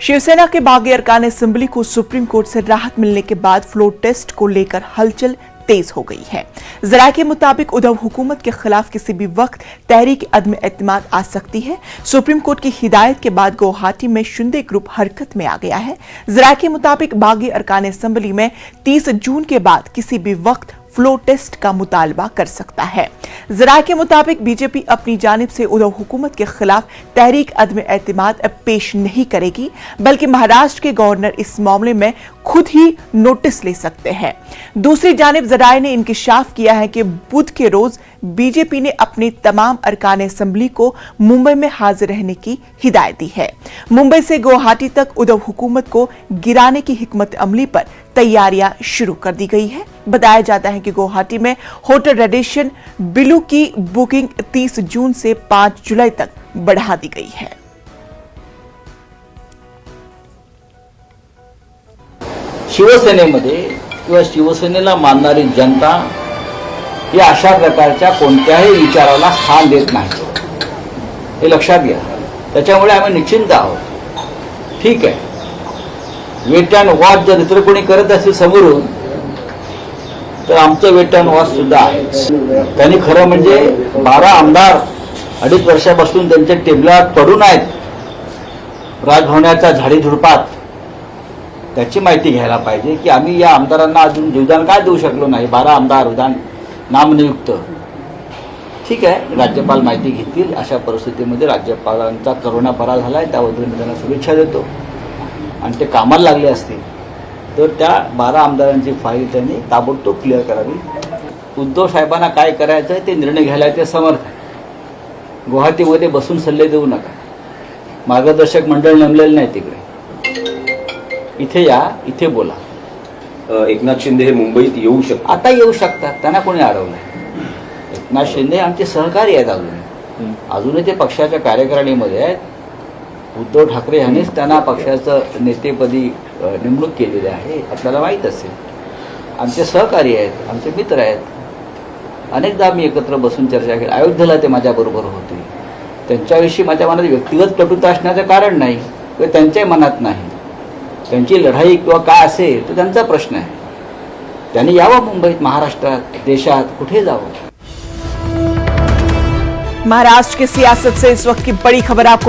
शिवसेना के बागी अरकान असेंबली को supreme court से राहत मिलने के बाद फ्लोर टेस्ट को लेकर हलचल तेज हो गई है। जराये के मुताबिक उद्धव हुकूमत के खिलाफ किसी भी वक्त तहरीक अदम एतमाद आ सकती है। सुप्रीम कोर्ट की हिदायत के बाद गुवाहाटी में शिंदे ग्रुप हरकत में आ गया है। जराये के मुताबिक बागी अरकान असेंबली में 30 जून के बाद किसी भी वक्त फ्लोर टेस्ट का मुतालबा कर सकता है। जराये के मुताबिक बीजेपी अपनी जानिब से उद्धव हुकूमत के खिलाफ तहरीक अदम एतमाद पेश नहीं करेगी, बल्कि महाराष्ट्र के गवर्नर इस मामले में खुद ही नोटिस ले सकते हैं। दूसरी जानिब जराये ने इंकिशाफ किया है कि बुध के रोज बीजेपी ने अपने तमाम अरकान असेंबली को मुंबई में हाजिर रहने की हिदायत दी है। मुंबई से गुवाहाटी तक उद्धव हुकूमत को गिराने की हिकमत अमली पर तैयारियां शुरू कर दी गई है। बताया जाता है कि गुवाहाटी में होटल रेडिशन बिलू की बुकिंग 30 जून से 5 जुलाई तक बढ़ा दी गई है। शिवसेनेमध्ये किंवा शिवसेनेला मानणारी जनता ही अशा प्रकारच्या कोणत्याही विचाराला स्थान देत नाही, हे लक्षात घ्या। त्याच्यामुळे आम्ही निश्चिंत आहोत। ठीक आहे, वेट अँड वॉच जर इतर कोणी करत असेल समोरून, तर आमचं वेट अँड वॉच सुद्धा आहे। त्यांनी खरं म्हणजे 12 आमदार 2.5 वर्षापासून त्यांच्या टेबलात पडून आहेत राजभवनाच्या झाडीझुडपात, त्याची माहिती घ्यायला पाहिजे की आम्ही या आमदारांना अजून जीवदान काय देऊ शकलो नाही। 12 आमदार विधान नामनियुक्त। ठीक आहे, राज्यपाल माहिती घेतील। अशा परिस्थितीमध्ये राज्यपालांचा करोना बरा झालाय, त्याबद्दल मी त्यांना शुभेच्छा देतो। आणि ते कामाला लागले असतील तर त्या 12 आमदारांची फाईल त्यांनी ताबडतोब क्लिअर करावी। उद्धव साहेबांना काय करायचं आहे ते निर्णय घ्यायला ते समर्थ आहे। गुवाहाटीमध्ये बसून सल्ले देऊ नका। मार्गदर्शक मंडळ नेमलेलं नाही तिकडे। इथे या, इथे बोला। एकनाथ शिंदे हे मुंबईत येऊ शकतात, आता येऊ शकतात, त्यांना कोणी अडवलंय? एकनाथ शिंदे आमचे सहकारी आहेत, अजूनही ते पक्षाच्या कार्यकारिणीमध्ये आहेत। उद्धव ठाकरे यांनीच त्यांना पक्षाचं नेतेपदी नेमणूक केलेली आहे, आपल्याला माहीत असेल। आमचे सहकारी आहेत, आमचे मित्र आहेत। अनेकदा मी एकत्र बसून चर्चा केली। अयोध्येला ते माझ्याबरोबर होते। त्यांच्याविषयी माझ्या मनात व्यक्तिगत कटुता असण्याचं कारण नाही किंवा त्यांच्याही मनात नाही। त्यांची लढाई किंवा काय असेल तो त्यांचा प्रश्न आहे। त्यांनी यावं मुंबईत, महाराष्ट्रात, देशात, कुठे जावं। महाराष्ट्र की सियासत से इस वक्त की बड़ी खबर आपको